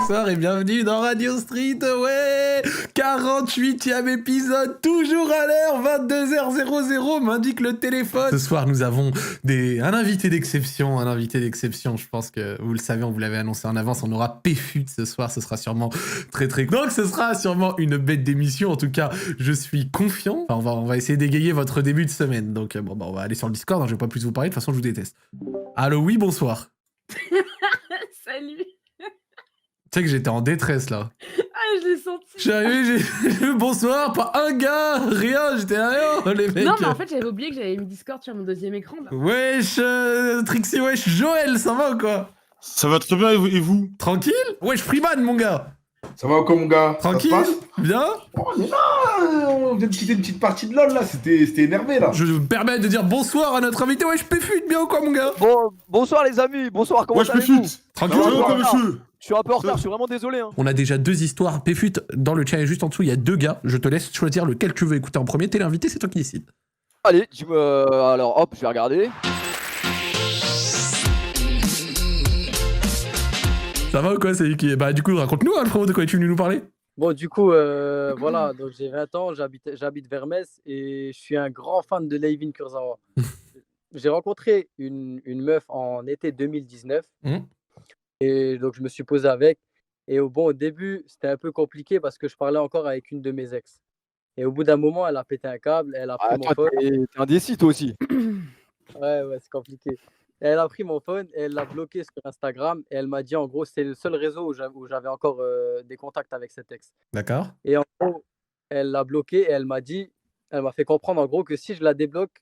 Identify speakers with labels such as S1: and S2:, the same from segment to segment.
S1: bonsoir et bienvenue dans Radio Street, ouais 48e épisode, toujours à l'heure, 22h00, m'indique le téléphone. Ce soir, nous avons un invité d'exception, je pense que vous le savez, on vous l'avait annoncé en avance, on aura Péfut ce soir, ce sera sûrement très très... Donc ce sera sûrement une bête d'émission, en tout cas, je suis confiant. Enfin, on va essayer d'égayer votre début de semaine, donc on va aller sur le Discord, hein, je vais pas plus vous parler, de toute façon je vous déteste. Allô, oui, bonsoir.
S2: Salut.
S1: Tu sais que j'étais en détresse là.
S2: Ah, je l'ai senti.
S1: Je suis arrivé, j'ai bonsoir, pas un gars, rien, j'étais rien, les mecs.
S2: Non, mais en fait, j'avais oublié que j'avais mis Discord sur mon deuxième écran. Là.
S1: Wesh, Trixie, wesh, Joël, ça va ou quoi?
S3: Ça va très bien, et vous?
S1: Tranquille? Wesh, Freeman, mon gars.
S4: Ça va encore, mon gars?
S1: Tranquille?
S4: Ça se passe?
S1: Bien?
S4: Oh, on est là, on vient de quitter une petite partie de LoL, là, c'était énervé, là.
S1: Je me permets de dire bonsoir à notre invité, wesh, Péfut, bien ou quoi, mon gars?
S5: Bon, bonsoir les amis, bonsoir, comment allez-vous?
S1: Tranquille?
S5: Ça va,
S3: quoi, monsieur?
S5: Je suis un peu en retard, je suis vraiment désolé. Hein.
S1: On a déjà deux histoires. Péfut, dans le chat juste en dessous, il y a deux gars. Je te laisse choisir lequel tu veux écouter en premier. T'es l'invité, c'est toi qui décides.
S5: Allez, alors hop, je vais regarder.
S1: Ça va ou quoi, c'est qui? Bah, du coup, raconte-nous, hein, frérot, de quoi es-tu venu nous parler?
S6: Bon, du coup, voilà, donc j'ai 20 ans, j'habite vers Metz et je suis un grand fan de Layvin Kurzawa. J'ai rencontré une meuf en été 2019 et donc je me suis posé avec. Et au début, c'était un peu compliqué parce que je parlais encore avec une de mes ex. Et au bout d'un moment, elle a pété un câble, elle a pris mon phone.
S5: T'es indécis toi aussi.
S6: Ouais, c'est compliqué. Et elle a pris mon phone et elle l'a bloqué sur Instagram et elle m'a dit en gros, c'est le seul réseau où j'avais encore des contacts avec cette ex.
S1: D'accord.
S6: Et en gros, elle l'a bloqué et elle m'a fait comprendre en gros que si je la débloque,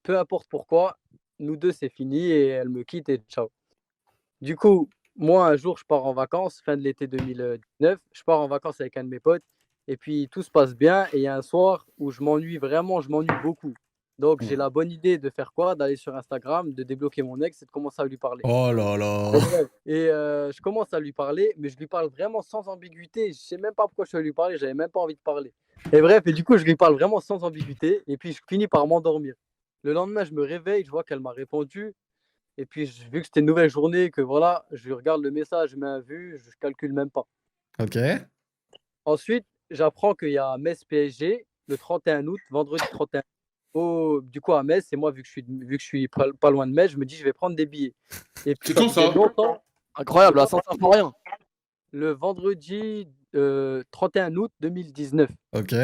S6: peu importe pourquoi, nous deux c'est fini et elle me quitte et ciao. Du coup, moi un jour je pars en vacances, fin de l'été 2019, je pars en vacances avec un de mes potes et puis tout se passe bien et il y a un soir où je m'ennuie beaucoup. Donc j'ai la bonne idée de faire quoi? D'aller sur Instagram, de débloquer mon ex et de commencer à lui parler.
S1: Oh là là.
S6: Et je commence à lui parler, mais je lui parle vraiment sans ambiguïté. Je sais même pas pourquoi je vais lui parler, j'avais même pas envie de parler. Et bref, et du coup, je lui parle vraiment sans ambiguïté, et puis je finis par m'endormir. Le lendemain, je me réveille, je vois qu'elle m'a répondu, et puis vu que c'était une nouvelle journée, que voilà, je regarde le message, je mets un vu, je calcule même pas.
S1: Ok.
S6: Ensuite, j'apprends qu'il y a Metz PSG le 31 août, vendredi 31 du coup à Metz, et moi, vu que je suis pas loin de Metz, je me dis, je vais prendre des billets. Et puis,
S3: C'est quand ça?
S6: longtemps,
S5: Incroyable, là, sans pour rien.
S6: le vendredi 31 août 2019.
S1: Ok.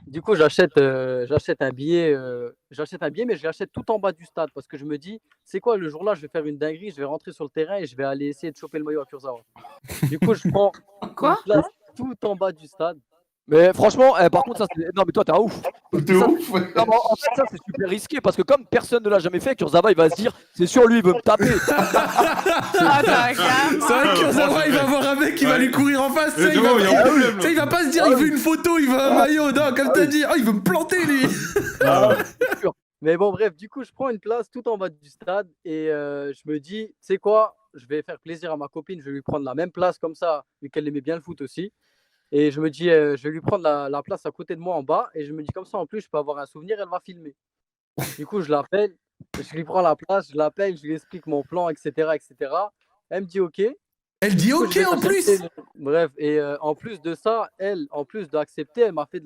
S6: Du coup, j'achète un billet, mais je l'achète tout en bas du stade parce que je me dis, c'est quoi, le jour-là, je vais faire une dinguerie, je vais rentrer sur le terrain et je vais aller essayer de choper le maillot à Kurzawa. Du coup, je prends
S2: Quoi
S6: une place tout en bas du stade.
S5: Mais franchement, par contre, ça c'est. Non, mais toi, t'es un ouf.
S4: T'es
S5: Ça,
S4: ouf, ouais.
S5: Non, mais en fait, ça c'est super risqué parce que comme personne ne l'a jamais fait, Kurzawa il va se dire, c'est sûr, lui il veut me taper.
S2: Ah, t'as
S1: C'est vrai que Kurzawa, il va voir un mec qui va lui courir en face, tu sais, il va pas se dire il veut une photo, il veut un maillot, non, comme t'as dit, oh, il veut me planter lui.
S6: Mais bon, bref, du coup, je prends une place tout en bas du stade et je me dis, tu sais quoi, je vais faire plaisir à ma copine, je vais lui prendre la même place comme ça, vu qu'elle aimait bien le foot aussi. Et je me dis, je vais lui prendre la place à côté de moi en bas et je me dis, comme ça, en plus, je peux avoir un souvenir, elle va filmer. Du coup, je l'appelle, je lui prends la place, je l'appelle, je lui explique mon plan, etc., etc. Elle me dit OK.
S1: Elle dit
S6: Du coup,
S1: ok
S6: je vais
S1: en
S6: l'accepter.
S1: plus.
S6: Bref, et en plus de ça, elle, en plus d'accepter, elle m'a fait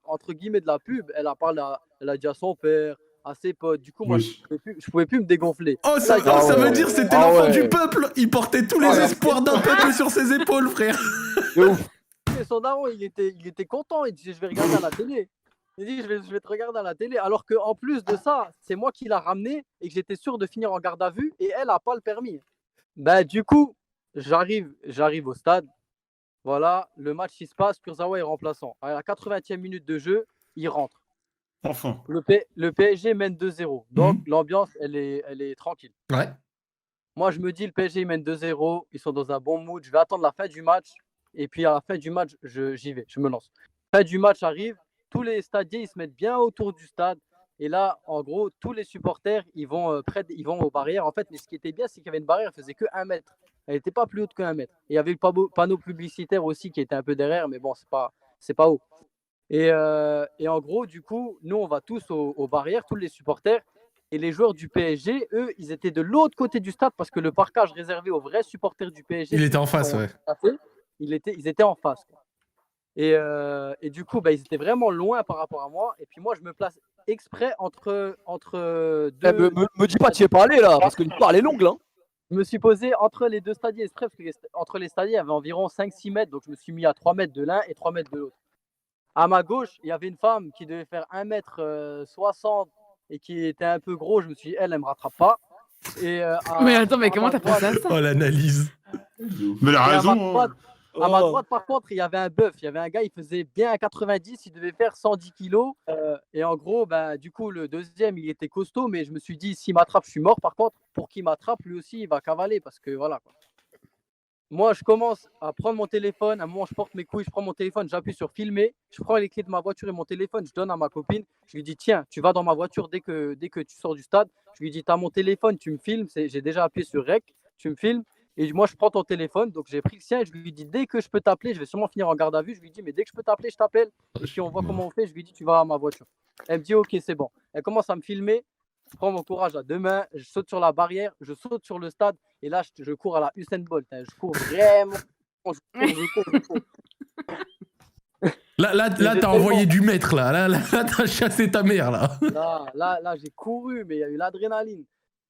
S6: entre guillemets, de la pub. Elle a dit à son père, à ses potes. Du coup, moi,
S4: Wesh.
S6: je pouvais plus me dégonfler.
S1: Oh, ça veut dire que c'était
S5: Ah
S1: l'enfant
S5: ouais.
S1: du peuple. Il portait tous les espoirs d'un peuple sur ses épaules, frère.
S5: De ouf.
S6: Et son daron, il était content. Il disait, je vais regarder à la télé. Il dit, je vais te regarder à la télé. Alors qu'en plus de ça, c'est moi qui l'a ramené et que j'étais sûr de finir en garde à vue et elle n'a pas le permis. Bah, du coup, j'arrive au stade. Voilà, le match il se passe. Kurzawa est remplaçant. À la 80e minute de jeu, il rentre.
S3: Enfin.
S6: Le PSG mène 2-0. Donc, l'ambiance, elle est tranquille.
S1: Ouais.
S6: Moi, je me dis, le PSG mène 2-0. Ils sont dans un bon mood. Je vais attendre la fin du match. Et puis, à la fin du match, j'y vais. Je me lance. Fin du match arrive. Tous les stadiers, ils se mettent bien autour du stade. Et là, en gros, tous les supporters, ils vont aux barrières. En fait, mais ce qui était bien, c'est qu'il y avait une barrière, elle faisait que 1 mètre. Elle n'était pas plus haute que 1 mètre. Et il y avait le panneau publicitaire aussi qui était un peu derrière, mais bon, c'est pas haut. Et en gros, du coup, nous, on va tous aux barrières, tous les supporters. Et les joueurs du PSG, eux, ils étaient de l'autre côté du stade parce que le parquage réservé aux vrais supporters du PSG.
S1: Il était en face, ouais.
S6: Ils étaient en face. Quoi. Et du coup, bah, ils étaient vraiment loin par rapport à moi. Et puis moi, je me place exprès entre deux.
S5: Me dis pas tu y es pas allé là, parce que l'histoire elle est longue là.
S6: Je me suis posé entre les deux stadiers exprès parce que entre les stadiers, il y avait environ 5-6 mètres. Donc je me suis mis à 3 mètres de l'un et 3 mètres de l'autre. À ma gauche, il y avait une femme qui devait faire 1m60 et qui était un peu gros. Je me suis dit, elle me rattrape pas.
S2: Mais attends, mais comment t'as pensé à ça?
S1: Oh, l'analyse.
S3: Mais elle a
S6: Et
S3: raison. hein.
S6: à ma droite, par contre, il y avait un bœuf. Il y avait un gars, il faisait bien 90, il devait faire 110 kilos. Et en gros, ben, du coup, le deuxième, il était costaud, mais je me suis dit, s'il m'attrape, je suis mort. Par contre, pour qu'il m'attrape, lui aussi, il va cavaler parce que voilà. Quoi. Moi, je commence à prendre mon téléphone. À un moment, je porte mes couilles, je prends mon téléphone, j'appuie sur filmer. Je prends les clés de ma voiture et mon téléphone, je donne à ma copine. Je lui dis, tiens, tu vas dans ma voiture dès que tu sors du stade. Je lui dis, tu as mon téléphone, tu me filmes. J'ai déjà appuyé sur REC, tu me filmes. Et moi, je prends ton téléphone. Donc, j'ai pris le sien et je lui dis, dès que je peux t'appeler, je vais sûrement finir en garde à vue. Je lui dis, mais dès que je peux t'appeler, je t'appelle. Et puis, on voit comment on fait. Je lui dis, tu vas à ma voiture. Elle me dit, OK, c'est bon. Elle commence à me filmer. Je prends mon courage à deux mains. Je saute sur la barrière. Je saute sur le stade. Et là, je cours à la Usain Bolt. Hein. Je cours vraiment. Je cours.
S1: Là, t'as envoyé du maître, là. Là, t'as chassé ta mère, là.
S6: Là, j'ai couru, mais il y a eu l'adrénaline.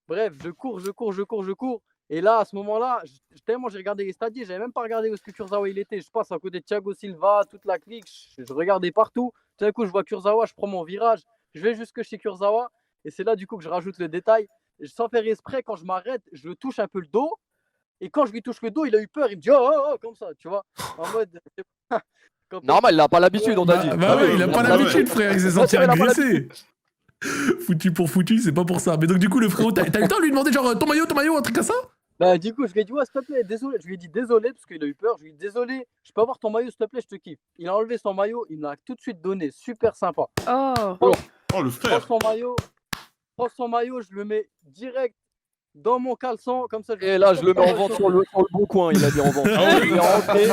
S6: Bref, je cours. Et là, à ce moment-là, tellement j'ai regardé les stadiers, j'avais même pas regardé où est-ce que Kurzawa il était. Je passe à côté de Thiago Silva, toute la clique, je regardais partout. Tout d'un coup, je vois Kurzawa, je prends mon virage, je vais jusque chez Kurzawa. Et c'est là, du coup, que je rajoute le détail. Sans faire exprès, quand je m'arrête, je le touche un peu le dos. Et quand je lui touche le dos, il a eu peur. Il me dit oh, comme ça, tu vois. En mode.
S5: Normal, il n'a pas l'habitude, on t'a dit.
S1: Bah ouais, il a pas l'habitude,
S3: ouais.
S1: frère. Il s'est senti agressé. Foutu pour foutu, c'est pas pour ça. Mais donc, du coup, le frérot, t'as eu le temps de lui demander, genre, ton maillot, un truc comme ça?
S6: Bah, du coup, je lui ai dit, ouais, s'il te plaît, désolé. Je lui ai dit désolé parce qu'il a eu peur. Je lui ai dit désolé, je peux avoir ton maillot, s'il te plaît, je te kiffe. Il a enlevé son maillot, il me l'a tout de suite donné. Super sympa.
S2: Oh.
S3: Oh, le frère.
S6: Prends son maillot, je le mets direct dans mon caleçon. Comme ça,
S5: Et là, je le mets en vente sur le bon coin, il a dit en vente.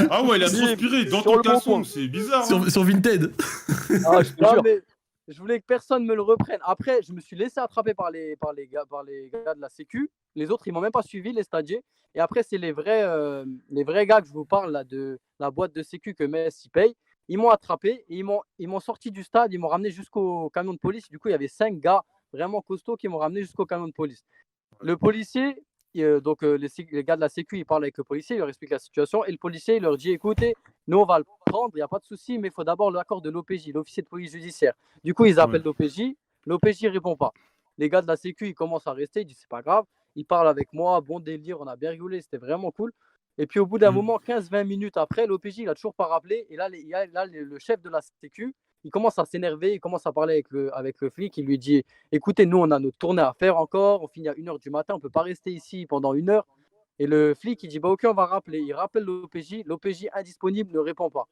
S3: Ah ouais, il a transpiré dans ton caleçon, c'est bizarre. Hein.
S1: Sur Vinted.
S5: Ah, je te
S6: Non,
S5: jure.
S6: mais je voulais que personne me le reprenne. Après, je me suis laissé attraper par les gars de la Sécu. Les autres, ils m'ont même pas suivi, les stadiers. Et après, c'est les vrais gars que je vous parle là, de la boîte de Sécu que Metz y paye. Ils m'ont attrapé et ils m'ont sorti du stade. Ils m'ont ramené jusqu'au camion de police. Du coup, il y avait 5 gars vraiment costauds qui m'ont ramené jusqu'au camion de police. Le policier, les gars de la Sécu, ils parlent avec le policier, ils leur expliquent la situation. Et le policier, il leur dit écoutez, nous, on va le prendre, il n'y a pas de souci, mais il faut d'abord l'accord de l'OPJ, l'officier de police judiciaire. Du coup, ils appellent l'OPJ ne répond pas. Les gars de la Sécu, ils commencent à rester, ils disent c'est pas grave. Ils parlent avec moi, bon délire, on a bien rigolé, c'était vraiment cool. Et puis au bout d'un moment, 15-20 minutes après, l'OPJ, il a toujours pas rappelé. Et là, le chef de la Sécu, il commence à s'énerver, il commence à parler avec le flic. Il lui dit écoutez, nous, on a notre tournée à faire encore, on finit à 1h du matin, on peut pas rester ici pendant 1 heure. Et le flic, il dit bah ok, on va rappeler. Il rappelle l'OPJ indisponible, ne répond pas.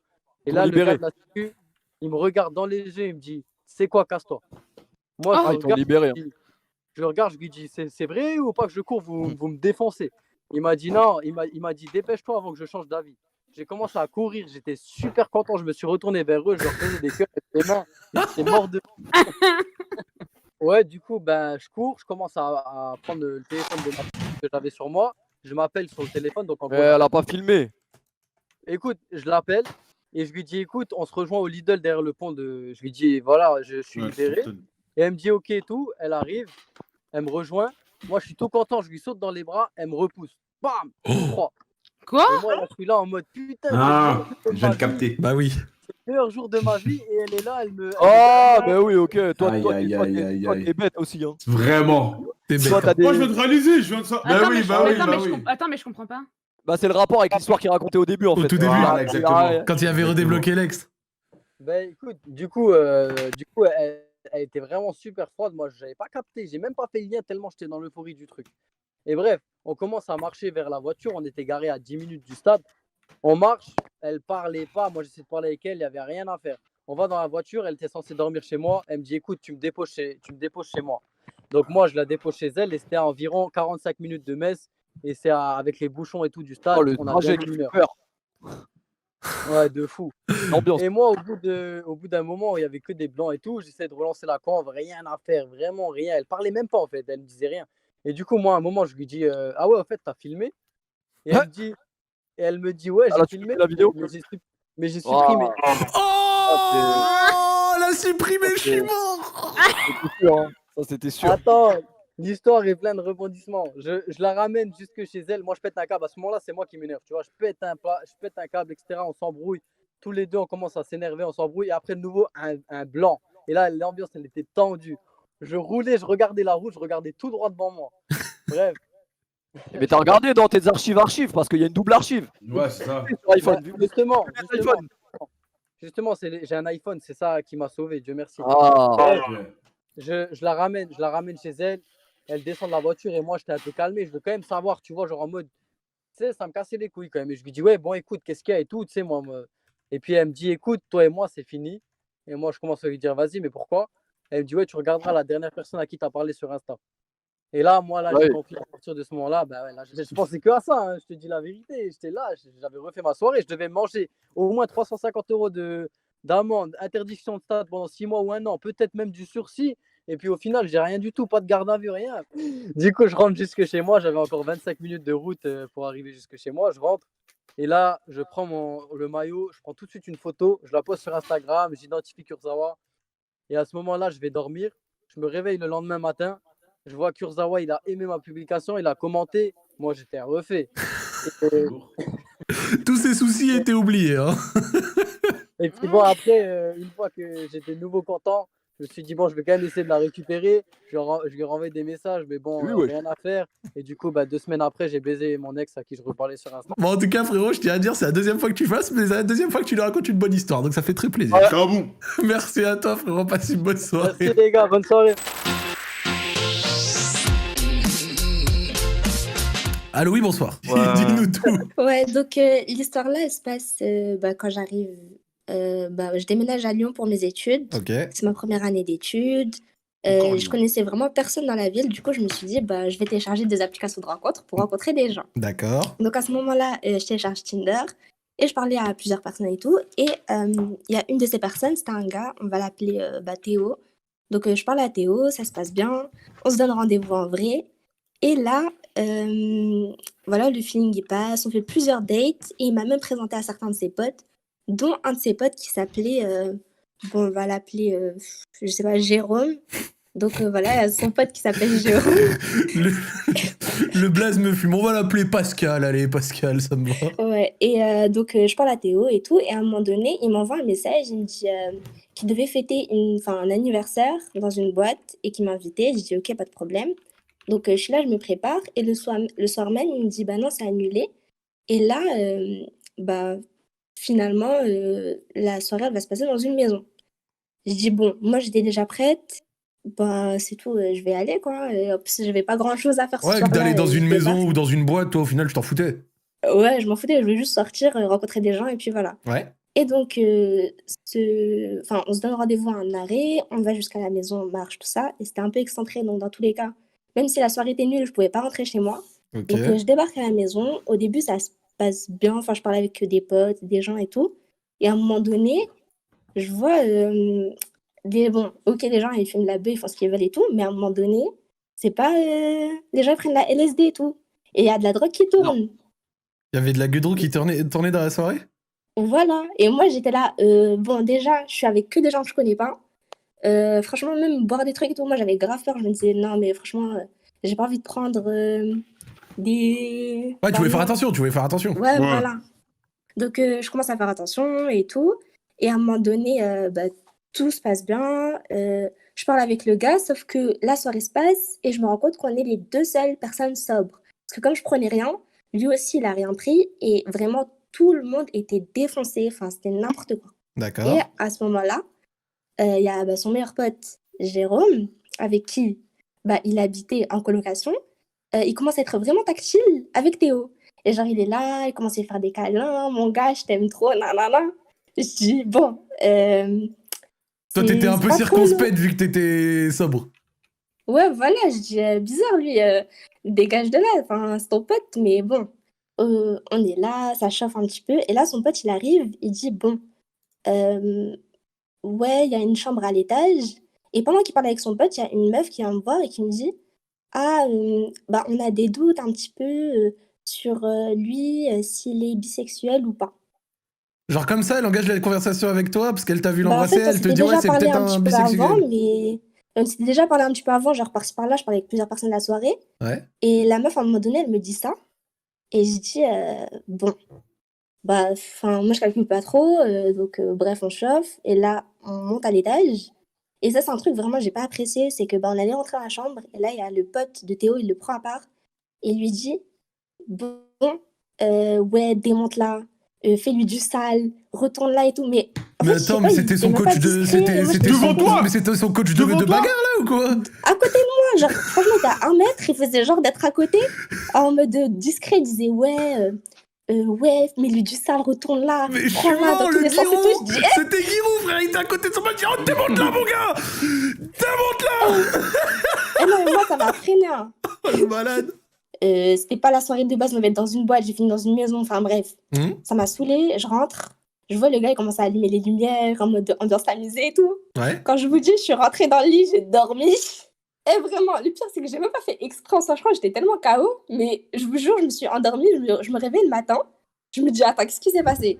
S6: Et là, le gars de la Sécu, il me regarde dans les yeux, il me dit c'est quoi, casse-toi. Moi,
S5: ils t'ont libéré.
S6: Je le regarde, je lui dis c'est vrai ou pas que je cours, vous me défoncez. Il m'a dit non, il m'a dit dépêche-toi avant que je change d'avis. J'ai commencé à courir, j'étais super content, je me suis retourné vers eux, je leur faisais des cœurs avec les mains, j'étais mort de. Ouais, du coup, ben, je cours, je commence à prendre le téléphone de ma fille que j'avais sur moi, je m'appelle sur le téléphone. Donc en gros,
S5: elle a pas filmé.
S6: Écoute, je l'appelle et je lui dis écoute, on se rejoint au Lidl derrière le pont de. Je lui dis voilà, je suis libéré. Et elle me dit ok et tout, elle arrive, elle me rejoint. Moi, je suis tout content, je lui saute dans les bras, elle me repousse. Bam, froid.
S2: Quoi?
S6: Et moi, là, je suis là en mode putain.
S4: Ah, je viens de capter.
S1: Bah oui.
S6: C'est le meilleur jour de ma vie et elle est là, elle me.
S5: Ah, bah oui, ok. Toi,
S4: Aïe.
S5: t'es bête aussi. Hein.
S4: Vraiment.
S1: T'es
S5: Toi,
S1: bête.
S5: t'as des...
S3: Moi, je viens de réaliser, je viens de ça.
S2: Attends,
S4: oui.
S2: mais je comprends pas.
S5: Bah, c'est le rapport avec l'histoire qu'il racontait au début, en fait.
S1: Au tout début.
S4: Voilà, exactement.
S1: Quand il avait redébloqué l'ex.
S6: Ben écoute, du coup, elle était vraiment super froide. Moi, je n'avais pas capté, j'ai même pas fait le lien tellement j'étais dans l'euphorie du truc. Et bref, on commence à marcher vers la voiture. On était garé à 10 minutes du stade. On marche, elle parlait pas. Moi, j'essaie de parler avec elle, il n'y avait rien à faire. On va dans la voiture, elle était censée dormir chez moi. Elle me dit écoute, tu me déposes chez moi. Donc moi, je la dépose chez elle et c'était à environ 45 minutes de Metz. Et c'est avec les bouchons et tout du stade.
S5: Le
S6: on a
S5: trajet
S6: bien
S5: qui
S6: une
S5: fait
S6: heure.
S5: peur.
S6: Ouais, de fou.
S5: L'ambiance.
S6: Et moi, au bout d'un moment où il y avait que des blancs et tout, j'essaie de relancer la conve, rien à faire, vraiment rien. Elle parlait même pas en fait, elle me disait rien. Et du coup, moi, à un moment, je lui dis ah ouais, en fait, t'as filmé? Et
S5: Hein
S6: elle me dit ouais,
S5: Ah
S6: j'ai
S5: là, tu
S6: filmé,
S5: fais la vidéo?
S6: mais j'ai supprimé.
S1: Oh, la supprimé, je suis
S5: c'est-
S1: mort.
S5: C'était sûr, hein. Ça, c'était sûr.
S6: Attends, l'histoire est pleine de rebondissements. Je la ramène jusque chez elle. Moi, je pète un câble. À ce moment-là, c'est moi qui m'énerve. Tu vois, je pète un câble, etc. On s'embrouille. Tous les deux, on commence à s'énerver, on s'embrouille. Et après, de nouveau, un blanc. Et là, l'ambiance, elle était tendue. Je roulais, je regardais la route, je regardais tout droit devant moi. Bref.
S5: Mais t'as regardé dans tes archives, parce qu'il y a une double archive.
S3: Ouais, c'est ça.
S5: Sur iPhone.
S6: Justement, j'ai un iPhone, c'est ça qui m'a sauvé, Dieu merci.
S5: Ah,
S3: Ok.
S6: Je la ramène chez elle. Elle descend de la voiture et moi, j'étais un peu calmé. Je veux quand même savoir, tu vois, genre en mode, tu sais, ça me cassait les couilles quand même. Et je lui dis, ouais, bon, écoute, qu'est-ce qu'il y a et tout, tu sais, moi. Et puis elle me dit, écoute, toi et moi, c'est fini. Et moi, je commence à lui dire, vas-y, mais pourquoi? Elle me dit, ouais, tu regarderas la dernière personne à qui tu as parlé sur Insta. Et là, moi, là,
S5: ouais.
S6: j'ai compris à partir de ce moment-là, bah ouais, là, je pensais que à ça, hein, je te dis la vérité. J'étais là, j'avais refait ma soirée, je devais manger au moins 350 € d'amende, interdiction de stade pendant 6 mois ou 1 an, peut-être même du sursis. Et puis au final, j'ai rien du tout, pas de garde à vue, rien. Du coup, je rentre jusque chez moi, j'avais encore 25 minutes de route pour arriver jusque chez moi. Je rentre et là, je prends le maillot, je prends tout de suite une photo, je la poste sur Instagram, j'identifie Kurzawa. Et à ce moment-là, je vais dormir. Je me réveille le lendemain matin. Je vois Kurzawa, il a aimé ma publication, il a commenté. Moi, j'étais refait.
S3: C'est lourd.
S1: Tous ces soucis étaient oubliés. Hein.
S6: Et puis bon, après, une fois que j'étais de nouveau content, je me suis dit, bon, je vais quand même essayer de la récupérer. Je lui renvoie des messages, mais bon,
S5: Oui, ouais.
S6: rien à faire. Et du coup, 2 semaines après, j'ai baisé mon ex à qui je reparlais sur Insta.
S1: Bon, en tout cas, frérot, je tiens à dire, c'est la deuxième fois que tu fasses, mais c'est la deuxième fois que tu lui racontes une bonne histoire, donc ça fait très plaisir.
S3: C'est un bon.
S1: Merci à toi, frérot, passe une bonne soirée.
S6: Merci les gars, bonne soirée.
S1: Allô, oui, bonsoir.
S5: Ouais.
S1: Dis-nous tout.
S7: Ouais, donc l'histoire là, elle se passe quand j'arrive. Je déménage à Lyon pour mes études.
S1: Ok.
S7: C'est ma première année d'études.
S3: Encore
S7: Je
S3: Lyon.
S7: connaissais vraiment personne dans la ville. Du coup, je me suis dit, je vais télécharger des applications de rencontres pour rencontrer des gens.
S1: D'accord.
S7: Donc à ce moment-là, je télécharge Tinder et je parlais à plusieurs personnes et tout. Et il y a une de ces personnes, c'était un gars, on va l'appeler Théo. Donc je parle à Théo, ça se passe bien. On se donne rendez-vous en vrai. Et là, voilà, le feeling il passe, on fait plusieurs dates et il m'a même présenté à certains de ses potes, dont un de ses potes qui s'appelait, on va l'appeler, je sais pas, Jérôme. Donc voilà, son pote qui s'appelle Jérôme.
S1: Le blaze me fume. On va l'appeler Pascal. Allez, Pascal, ça me va.
S7: Ouais, et donc je parle à Théo et tout, et à un moment donné, il m'envoie un message, il me dit qu'il devait fêter un anniversaire dans une boîte et qu'il m'invitait. Je dis ok, pas de problème. Donc je suis là, je me prépare, et le soir même, il me dit non, c'est annulé. Et là, finalement, la soirée, elle va se passer dans une maison. Je dis bon, moi j'étais déjà prête, c'est tout, je vais aller quoi. En plus, j'avais pas grand chose à faire ce
S1: Ouais, que
S7: soir-là,
S1: d'aller dans
S7: je
S1: une
S7: débarque.
S1: maison ou dans une boîte, toi, au final, je t'en foutais.
S7: Ouais, je m'en foutais, je voulais juste sortir, rencontrer des gens, et puis voilà.
S1: Ouais.
S7: Et donc, on se donne rendez-vous à un arrêt, on va jusqu'à la maison, on marche, tout ça. Et c'était un peu excentré, donc dans tous les cas, même si la soirée était nulle, je pouvais pas rentrer chez moi.
S1: Ok.
S7: Donc, je débarque à la maison. Au début, ça se passe bien. Enfin, je parlais avec des potes, des gens et tout. Et à un moment donné, je vois les gens, ils fument de la beuh, ils font ce qu'ils veulent et tout. Mais à un moment donné, c'est pas... les gens ils prennent la LSD et tout. Et il y a de la drogue qui tourne.
S1: Il y avait de la gueudrou qui tournait dans la soirée.
S7: Voilà. Et moi, j'étais là. Déjà, je suis avec que des gens que je connais pas. Franchement, même boire des trucs et tout, moi, j'avais grave peur. Je me disais, non, mais franchement, j'ai pas envie de prendre des...
S1: Ouais, tu voulais faire attention,
S7: Ouais, voilà. Donc, je commence à faire attention et tout. Et à un moment donné, tout se passe bien. Je parle avec le gars, sauf que la soirée se passe et je me rends compte qu'on est les deux seules personnes sobres. Parce que comme je prenais rien, lui aussi, il a rien pris. Et vraiment, tout le monde était défoncé. Enfin, c'était n'importe quoi.
S1: D'accord.
S7: Et à ce moment-là, il y a son meilleur pote, Jérôme, avec qui il habitait en colocation. Il commence à être vraiment tactile avec Théo. Et genre, il est là, il commence à lui faire des câlins. Mon gars, je t'aime trop, nanana. Je dis, bon...
S1: Toi, t'étais un
S7: c'est
S1: peu
S7: pas trop
S1: circonspecte vu que t'étais sobre.
S7: Ouais, voilà, je dis, bizarre, lui, dégage de là. Enfin, c'est ton pote, mais bon. on est là, ça chauffe un petit peu. Et là, son pote, il arrive, il dit, bon, ouais, il y a une chambre à l'étage. Et pendant qu'il parle avec son pote, il y a une meuf qui vient me voir et qui me dit, ah, bah, on a des doutes un petit peu sur lui, s'il est bisexuel ou pas.
S1: Genre comme ça, elle engage la conversation avec toi parce qu'elle t'a vu
S7: Bah, en
S1: l'embrasser,
S7: fait, on
S1: elle te
S7: s'était
S1: dit ouais,
S7: déjà
S1: c'est
S7: parlé
S1: peut-être
S7: un
S1: un
S7: petit peu
S1: bisexuel.
S7: avant, mais on s'était déjà parlé un petit peu avant, genre par-ci par-là, je parlais avec plusieurs personnes de la soirée.
S1: Ouais.
S7: Et la meuf, à un moment donné, elle me dit ça. Et je dis, bon, bah, enfin, moi, je calcule pas trop. Donc, bref, on chauffe. Et là, on monte à l'étage. Et ça, c'est un truc vraiment que j'ai pas apprécié. C'est que, bah, on allait rentrer dans la chambre. Et là, il y a le pote de Théo, il le prend à part. Et il lui dit, bon, ouais, démonte-la. Fais-lui du sale. Retourne là et tout. Mais, en
S1: Mais
S7: fait, je sais
S1: attends,
S7: pas,
S1: mais
S7: il
S1: c'était
S7: est
S1: son
S7: même
S1: coach
S7: pas
S1: de.
S7: discret. Et moi,
S1: C'était
S7: je
S3: Devant
S1: son,
S3: toi
S1: mais c'était son coach
S3: Devant
S1: de
S3: toi
S1: bagarre là ou quoi?
S7: à côté de moi, genre, franchement, il était à 1 mètre, il faisait genre d'être à côté, en mode discret, il disait ouais, ouais, mets-lui du sale, retourne là,
S1: Mais je suis
S7: prends-la dans
S1: mort,
S7: tous
S1: le
S7: les sens et tout.
S1: Guirou!
S7: Je dis,
S1: C'était Guirou, frère, il était à côté de son pote, il dit oh, démonte là, mon gars! Démonte là!
S7: eh non, mais moi, ça m'a freiné. Hein.
S1: Oh, le malade!
S7: C'était pas la soirée de base, on devait être dans une boîte, j'ai fini dans une maison, enfin bref.
S1: Hum,
S7: Ça m'a saoulée, je rentre, je vois le gars, il commence à allumer les lumières, en mode ambiance tamisée et tout.
S1: Ouais.
S7: Quand je vous dis, je suis rentrée dans le lit, j'ai dormi. Et vraiment, le pire, c'est que j'ai même pas fait exprès en sachant, j'étais tellement KO, mais je vous jure, je me suis endormie, je me réveille le matin, je me dis, attends, qu'est-ce qui s'est passé?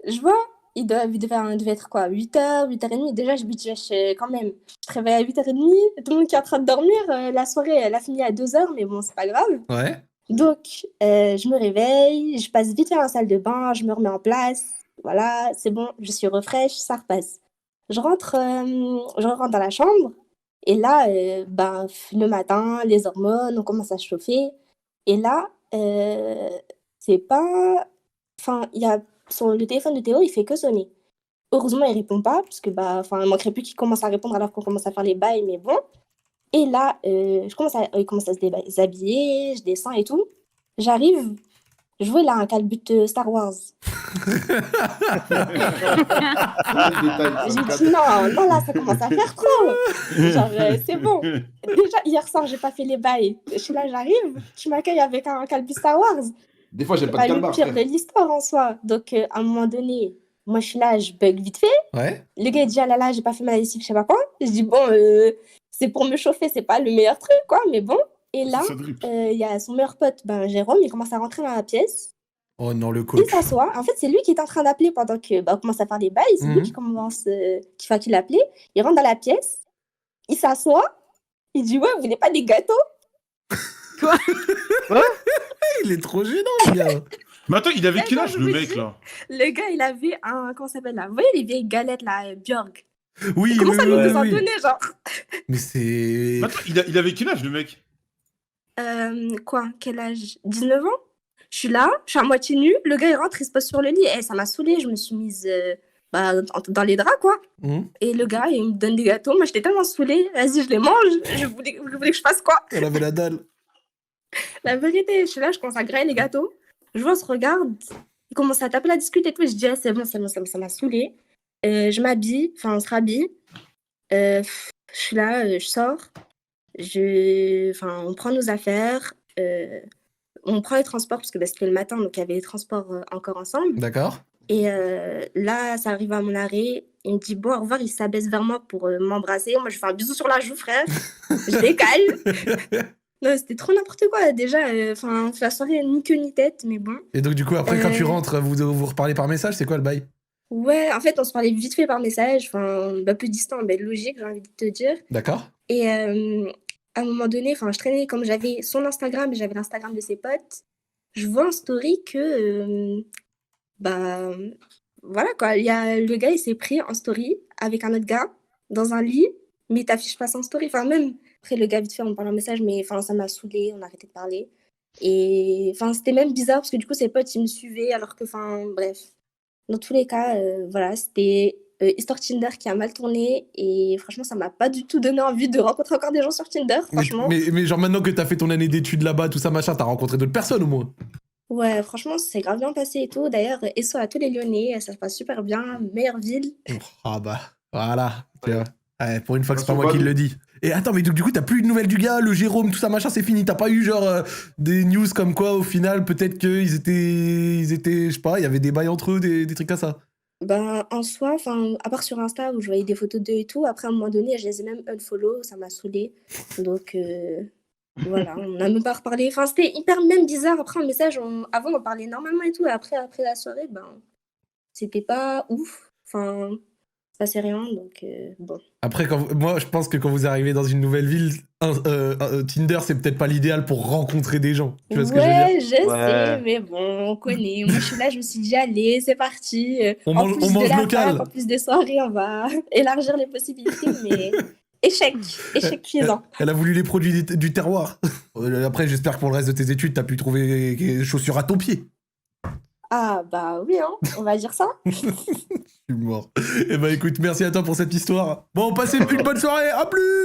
S7: Je vois, il devait être quoi, 8h, 8h30, déjà, je me dis, quand même, je te réveille à 8h30, tout le monde qui est en train de dormir, la soirée, elle a fini à 2h, mais bon, c'est pas grave.
S1: Ouais.
S7: Donc, je me réveille, je passe vite fait dans la salle de bain, je me remets en place, voilà, c'est bon, je suis refresh, ça repasse. Je rentre dans la chambre, et là, ben, le matin, les hormones, on commence à se chauffer, et là, c'est pas... Enfin, il y a le téléphone de Théo, il fait que sonner. Heureusement, il répond pas, parce que, bah, enfin, il manquerait plus qu'il commence à répondre alors qu'on commence à faire les bails, mais bon. Et là, il commence à se déshabiller, je descends et tout. J'arrive, je vois, il a un calbut Star Wars. J'ai dit non, là, ça commence à faire trop. Genre, c'est bon. Déjà, hier soir, j'ai pas fait les bails. Je suis là, j'arrive, tu m'accueilles avec un calbut Star Wars.
S4: Des fois, j'aime
S7: C'est
S4: pas de
S7: pas le
S4: calbar,
S7: pire
S4: frère.
S7: de l'histoire en soi. Donc, à un moment donné, moi, je suis là, je bug vite fait.
S1: Ouais.
S7: Le gars, il dit, ah là là, j'ai pas fait ma lessive, je sais pas quoi. Je dis, bon, c'est pour me chauffer, c'est pas le meilleur truc, quoi, mais bon. Et là,
S3: Ça drip.
S7: il y a son meilleur pote, ben, Jérôme, il commence à rentrer dans la pièce.
S1: Oh non, le
S7: Il
S1: coach.
S7: s'assoit. En fait, c'est lui qui est en train d'appeler pendant que, bah, on commence à faire des bails. C'est lui qui commence, qui l'appelait. Il rentre dans la pièce, il s'assoit, il dit, ouais, vous voulez pas des gâteaux?
S1: Il est trop gênant, le gars.
S3: Mais attends, il avait quel
S7: Attends,
S3: âge
S7: je
S3: le
S7: vous
S3: mec
S7: dis.
S3: là?
S7: Le gars, il avait un, comment ça s'appelle là? Vous voyez les vieilles galettes là, Björk?
S1: Oui,
S7: Il commence à nous
S1: oui,
S7: en
S1: oui.
S7: donner, genre.
S1: Mais c'est.
S3: Mais attends, il avait quel âge le mec?
S7: Quoi? Quel âge? 19 ans? Je suis là, je suis à moitié nue. Le gars, il rentre, il se pose sur le lit. Et ça m'a saoulée. Je me suis mise dans les draps, quoi. Et le gars, il me donne des gâteaux. Moi, j'étais tellement saoulée. Vas-y, je les mange. Vous voulez que je fasse quoi?
S1: Elle avait la dalle.
S7: La vérité, je suis là, je commence à grailler les gâteaux. Je vois, on se regarde. Il commence à taper la discute et tout. Et je dis, ah, c'est bon, ça m'a saoulée. Je m'habille, enfin, on se rhabille. Je suis là, je sors. On prend nos affaires. On prend les transports parce que bah, c'était le matin, donc il y avait les transports encore ensemble.
S1: D'accord.
S7: Et là, ça arrive à mon arrêt. Il me dit, bon, au revoir, il s'abaisse vers moi pour m'embrasser. Moi, je fais un bisou sur la joue, frère. Je décale. Non, c'était trop n'importe quoi. Déjà, la soirée, ni queue ni tête, mais bon.
S1: Et donc, du coup, après, quand tu rentres, vous reparlez par message, c'est quoi le bail?
S7: Ouais, en fait, on se parlait vite fait par message. Enfin, peu distant, mais logique, j'ai envie de te dire.
S1: D'accord.
S7: Et à un moment donné, je traînais comme j'avais son Instagram et j'avais l'Instagram de ses potes. Je vois en story que, voilà quoi, le gars il s'est pris en story avec un autre gars dans un lit, mais il t'affiche pas son story. Enfin, même après, le gars vite fait, on parle en message, mais ça m'a saoulée, on a arrêté de parler. Et c'était même bizarre parce que du coup, ses potes ils me suivaient alors que, bref. Dans tous les cas, voilà, c'était histoire Tinder qui a mal tourné et franchement, ça m'a pas du tout donné envie de rencontrer encore des gens sur Tinder, franchement.
S1: Mais genre maintenant que t'as fait ton année d'études là-bas, tout ça machin, t'as rencontré d'autres personnes au moins?
S7: Ouais, franchement, c'est grave bien passé et tout. D'ailleurs, SO à tous les Lyonnais, ça se passe super bien, meilleure ville.
S1: Ah bah, voilà. Tu vois. Ouais, pour une fois que c'est pas
S4: Ils sont
S1: moi qui
S4: pas
S1: le dis. Et attends, mais du coup, t'as plus de nouvelles du gars, le Jérôme, tout ça, machin, c'est fini. T'as pas eu genre des news comme quoi, au final, peut-être qu'ils étaient, je sais pas, il y avait des bails entre eux, des trucs comme ça.
S7: Ben, en soi, enfin, à part sur Insta où je voyais des photos d'eux et tout, après à un moment donné, je les ai même unfollow, ça m'a saoulé. Donc voilà, on n'a même pas reparlé. Enfin, c'était hyper même bizarre. Après, un message, avant on parlait normalement et tout, et après la soirée, ben, c'était pas ouf. Enfin, ça passait rien, donc bon.
S1: Après, moi, je pense que quand vous arrivez dans une nouvelle ville, Tinder, c'est peut-être pas l'idéal pour rencontrer des gens. Tu vois ce que je veux dire?
S7: Ouais, je
S5: Ouais.
S7: sais, mais bon, on connaît. Moi, je suis là, je me suis dit, allez, c'est parti.
S1: On
S7: En
S1: mange-
S7: plus
S1: on
S7: de
S1: mange
S7: la
S1: local.
S7: fac, en plus des soirées, on va élargir les possibilités, mais échec cuisant.
S1: Elle a voulu les produits du terroir. Après, j'espère que pour le reste de tes études, t'as pu trouver des chaussures à ton pied.
S7: Ah bah oui, hein, on va dire ça.
S1: Je suis mort. Eh ben écoute, merci à toi pour cette histoire. Bon, passez une bonne soirée, à plus!